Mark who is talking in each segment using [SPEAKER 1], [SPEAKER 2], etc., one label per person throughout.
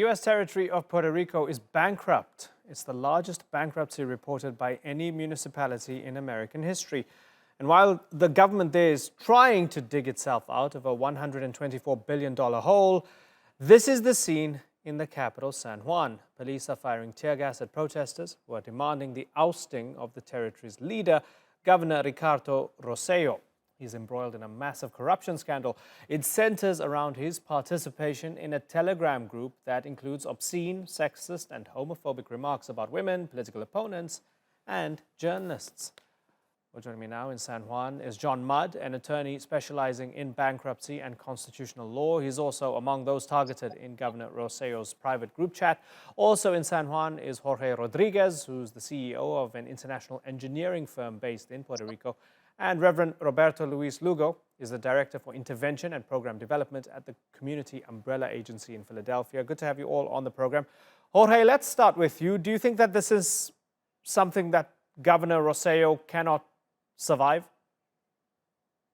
[SPEAKER 1] U.S. territory of Puerto Rico is bankrupt. It's the largest bankruptcy reported by any municipality in American history. And while the government there is trying to dig itself out of a $124 billion hole, this is the scene in the capital, San Juan. Police are firing tear gas at protesters who are demanding the ousting of the territory's leader, Governor Ricardo Rosselló. He's embroiled in a massive corruption scandal. It centers around his participation in a Telegram group that includes obscene, sexist, and homophobic remarks about women, political opponents, and journalists. Well, joining me now in San Juan is John Mudd, an attorney specializing in bankruptcy and constitutional law. He's also among those targeted in Governor Rosselló's private group chat. Also in San Juan is Jorge Rodriguez, who's the CEO of an international engineering firm based in Puerto Rico. And Reverend Roberto Luis Lugo is the Director for Intervention and Program Development at the Community Umbrella Agency in Philadelphia. Good to have you all on the program. Jorge, let's start with you. Do you think that this is something that Governor Rosselló cannot survive?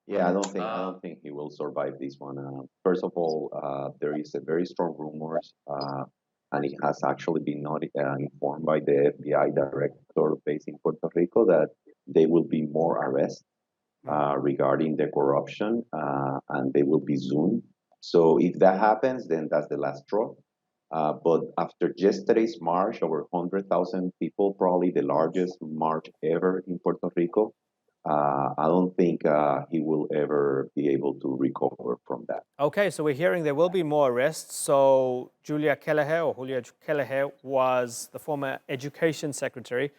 [SPEAKER 2] Yeah, I don't think he will survive this one. First of all, there is a very strong rumors, and it has actually been informed by the FBI director based in Puerto Rico that there will be more arrests regarding the corruption, and they will be soon. So if that happens, then that's the last straw. But after yesterday's march, over 100,000 people, probably the largest march ever in Puerto Rico, I don't think he will ever be able to recover from that.
[SPEAKER 1] Okay, so we're hearing there will be more arrests. So Julia Kelleher was the former education secretary.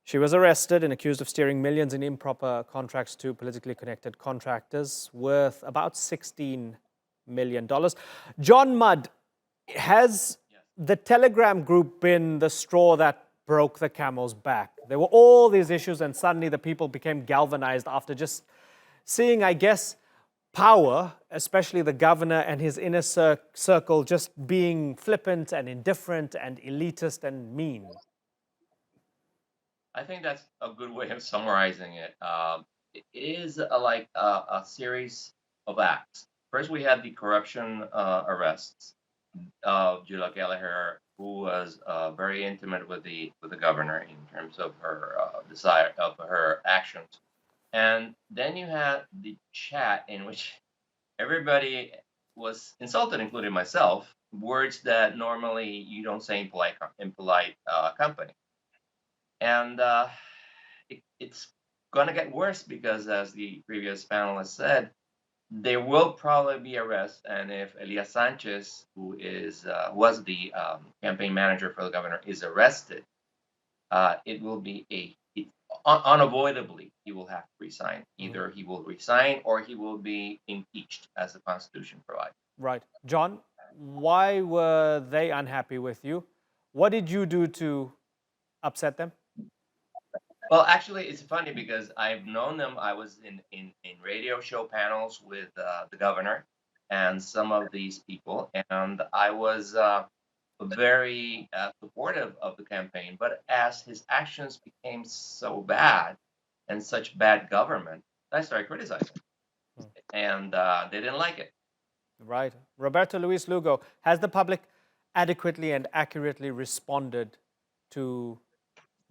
[SPEAKER 1] She was arrested and accused of steering millions in improper contracts to politically connected contractors worth about $16 million. John Mudd, has the Telegram group been the straw that broke the camel's back? There were all these issues and suddenly the people became galvanized after just seeing, I guess, power, especially the governor and his inner circle, just being flippant and indifferent and elitist and mean.
[SPEAKER 3] I think that's a good way of summarizing it. It is like a series of acts. First, we had the corruption arrests of Julia Kelleher, who was very intimate with the governor in terms of her desire of her actions. And then you had the chat in which everybody was insulted, including myself, words that normally you don't say in polite company. And it's going to get worse because, as the previous panelist said, there will probably be arrests. And if Elias Sanchez, who was the campaign manager for the governor, is arrested, it will be unavoidably, he will have to resign. Either he will resign or he will be impeached, as the Constitution provides.
[SPEAKER 1] Right. John, why were they unhappy with you? What did you do to upset them?
[SPEAKER 3] Well, actually, it's funny because I've known them. I was in radio show panels with the governor and some of these people, and I was very supportive of the campaign. But as his actions became so bad and such bad government, I started criticizing, and they didn't like it.
[SPEAKER 1] Right. Roberto Luis Lugo, has the public adequately and accurately responded to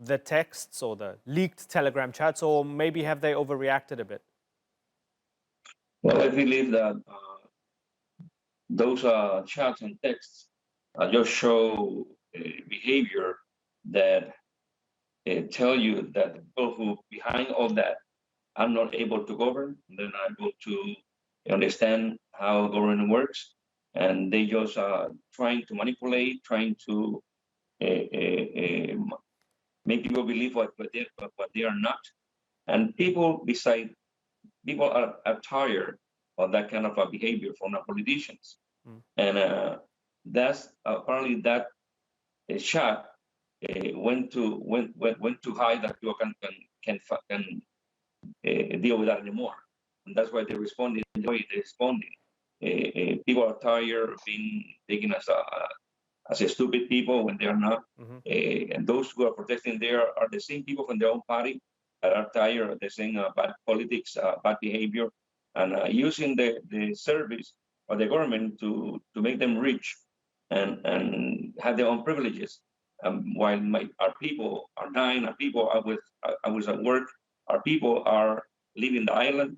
[SPEAKER 1] the texts or the leaked Telegram chats, or maybe have they overreacted a bit?
[SPEAKER 4] Well, I believe that those chats and texts just show behavior that tell you that the people who behind all that are not able to govern, they're not able to understand how government works, and they just trying to manipulate, trying to make people believe what they are not. And people are tired of that kind of behavior from our politicians. And that's apparently that chat went too high that people can deal with that anymore. And that's why they're responding the way they're responding. People are tired of being taken as a stupid people when they are not. And those who are protesting there are the same people from their own party that are tired of the same bad politics, bad behavior, and using the service of the government to make them rich and have their own privileges. While our people are dying, our people are with at work, our people are leaving the island,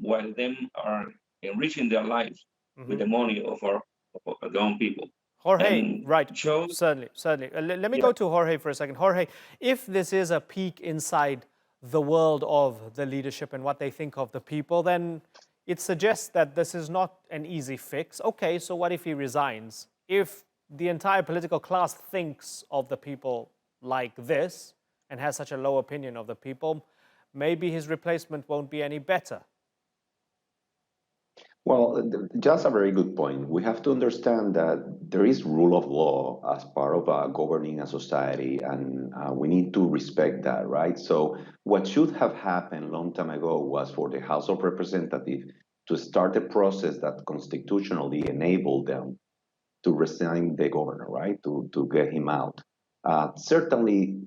[SPEAKER 4] while them are enriching their lives with the money of their own people.
[SPEAKER 1] Jorge,
[SPEAKER 4] And
[SPEAKER 1] right,
[SPEAKER 4] shows,
[SPEAKER 1] certainly, certainly. Let me
[SPEAKER 4] yeah.
[SPEAKER 1] go to Jorge for a second. Jorge, if this is a peek inside the world of the leadership and what they think of the people, then it suggests that this is not an easy fix. Okay, so what if he resigns? If the entire political class thinks of the people like this and has such a low opinion of the people, maybe his replacement won't be any better.
[SPEAKER 2] Well, just a very good point. We have to understand that there is rule of law as part of governing a society, and we need to respect that, right? So, what should have happened long time ago was for the House of Representatives to start a process that constitutionally enabled them to resign the governor, right? To get him out. Certainly,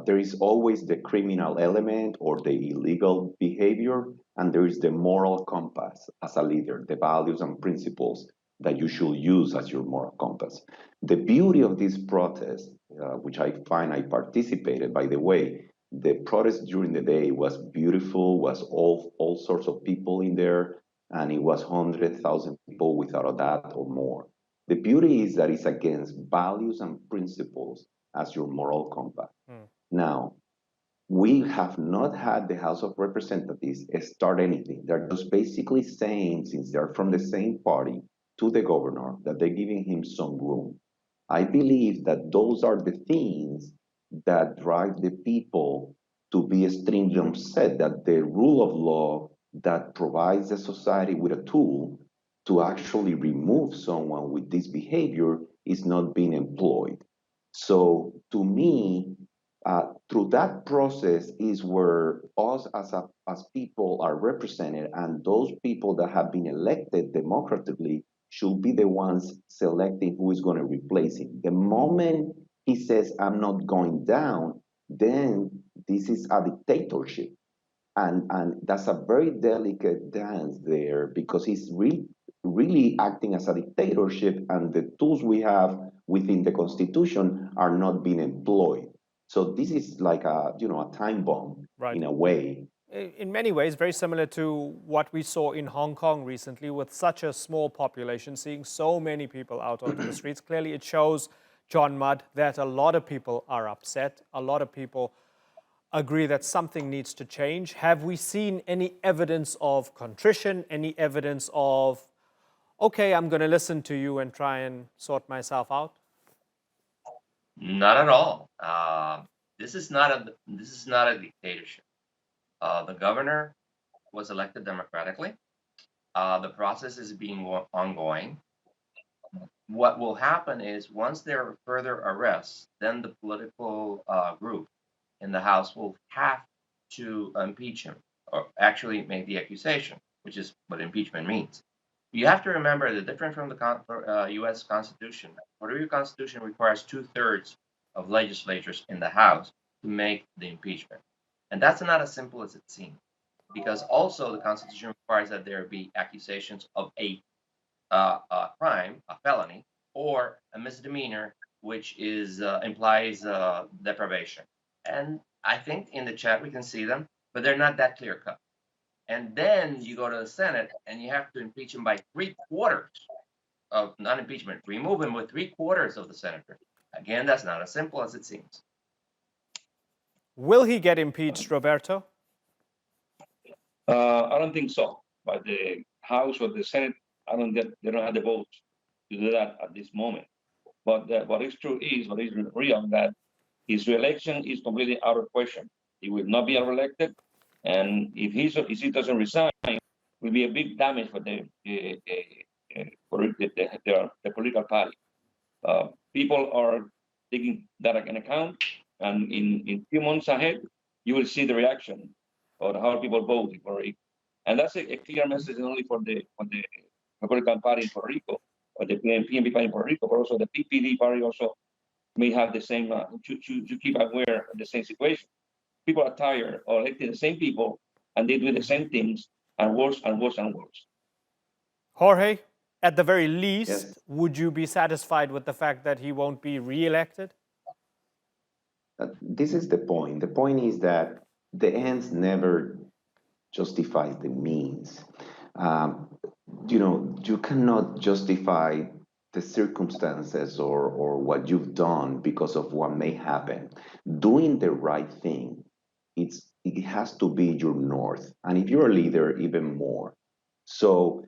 [SPEAKER 2] there is always the criminal element or the illegal behavior, and there is the moral compass as a leader, the values and principles that you should use as your moral compass. The beauty of this protest, which I find I participated, by the way, the protest during the day was beautiful, was all sorts of people in there, and it was 100,000 people without a doubt or more. The beauty is that it's against values and principles as your moral compass. Now, we have not had the House of Representatives start anything. They're just basically saying, since they're from the same party, to the governor that they're giving him some room. I believe that those are the things that drive the people to be stringent, said that the rule of law that provides the society with a tool to actually remove someone with this behavior is not being employed. So to me, through that process is where us as people are represented, and those people that have been elected democratically should be the ones selecting who is going to replace him. The moment he says, I'm not going down, then this is a dictatorship. And that's a very delicate dance there because he's really acting as a dictatorship, and the tools we have within the Constitution are not being employed. So this is like a time bomb in a way.
[SPEAKER 1] In many ways, very similar to what we saw in Hong Kong recently with such a small population, seeing so many people out onto the streets. Clearly, it shows, John Mudd, that a lot of people are upset. A lot of people agree that something needs to change. Have we seen any evidence of contrition, any evidence of, okay, I'm going to listen to you and try and sort myself out?
[SPEAKER 3] Not at all. This is not a dictatorship. The governor was elected democratically. The process is being ongoing. What will happen is once there are further arrests, then the political group in the House will have to impeach him, or actually make the accusation, which is what impeachment means. You have to remember that different from the U.S. Constitution, Puerto Rico Constitution requires 2/3 of legislatures in the House to make the impeachment. And that's not as simple as it seems, because also the Constitution requires that there be accusations of a crime, a felony, or a misdemeanor, which implies deprivation. And I think in the chat we can see them, but they're not that clear cut. And then you go to the Senate and you have to impeach him by 3/4 of, not impeachment, remove him with 3/4 of the senators. Again, that's not as simple as it seems.
[SPEAKER 1] Will he get impeached, Roberto?
[SPEAKER 4] I don't think so. But the House or the Senate, they don't have the votes to do that at this moment. But what is true is, what is real, that his reelection is completely out of question. He will not be reelected, and if he doesn't resign, will be a big damage for the political party. People are taking that into account, and in few months ahead, you will see the reaction of how people vote in Puerto Rico. And that's a clear message not only for the Republican Party in Puerto Rico, or the PNP party in Puerto Rico, but also the PPD party also may have the same, to keep aware of the same situation. People are tired of electing the same people, and they do the same things, and worse and worse and worse.
[SPEAKER 1] Jorge, at the very least,
[SPEAKER 2] Yes.
[SPEAKER 1] would you be satisfied with the fact that he won't be re-elected?
[SPEAKER 2] This is the point. The point is that the ends never justifies the means. Um, you cannot justify the circumstances or what you've done because of what may happen. Doing the right thing, it has to be your north. And if you're a leader, even more. So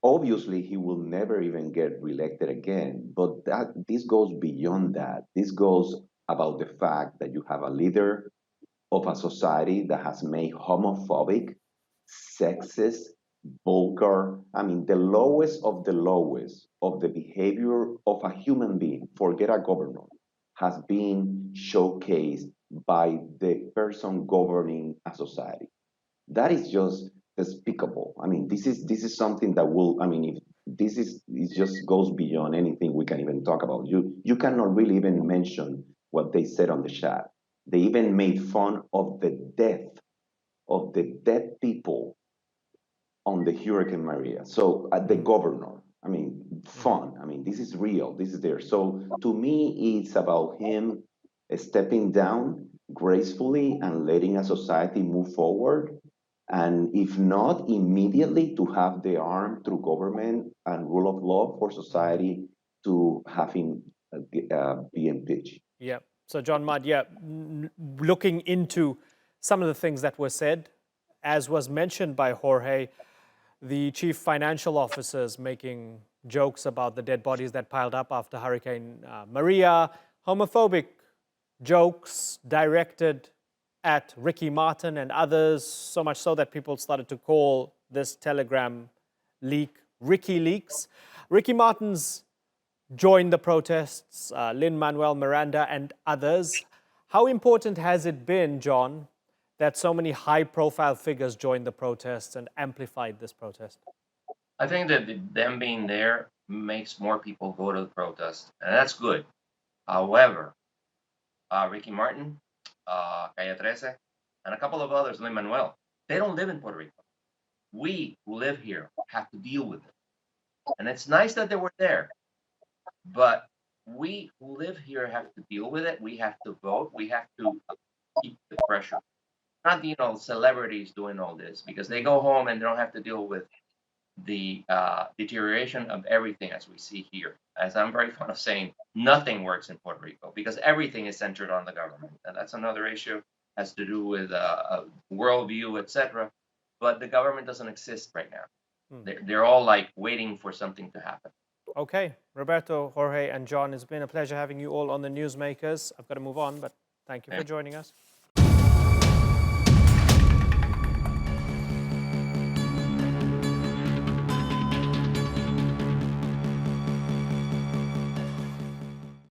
[SPEAKER 2] obviously he will never even get reelected again. But this goes beyond that. This goes about the fact that you have a leader of a society that has made homophobic, sexist, vulgar, the lowest of the behavior of a human being, forget a governor, has been showcased by the person governing a society. That is just despicable. This is something that will, if this is, it just goes beyond anything we can even talk about. You cannot really even mention what they said on the chat. They even made fun of the death of the dead people on the Hurricane Maria. So the governor, fun. This is real. This is there. So to me, it's about him stepping down gracefully and letting a society move forward. And if not, immediately to have the arm through government and rule of law for society to have him be impeached.
[SPEAKER 1] Yeah. So, John Mudd, looking into some of the things that were said, as was mentioned by Jorge, the chief financial officers making jokes about the dead bodies that piled up after Hurricane Maria, homophobic jokes directed at Ricky Martin and others, so much so that people started to call this Telegram leak Ricky Leaks. Ricky Martin's joined the protests, Lin-Manuel Miranda and others. How important has it been, John, that so many high-profile figures joined the protests and amplified this protest?
[SPEAKER 3] I think that them being there makes more people go to the protest, and that's good. However, Ricky Martin, Calle 13, and a couple of others, Lin-Manuel, they don't live in Puerto Rico. We who live here have to deal with it. And it's nice that they were there, but we who live here have to deal with it. We have to vote. We have to keep the pressure. Not celebrities doing all this, because they go home and they don't have to deal with the deterioration of everything as we see here. As I'm very fond of saying, nothing works in Puerto Rico because everything is centered on the government, and that's another issue. Has to do with a worldview, etc. But the government doesn't exist right now. They're all like waiting for something to happen.
[SPEAKER 1] Okay, Roberto, Jorge, and John, it's been a pleasure having you all on the Newsmakers. I've got to move on, but thank you for joining us.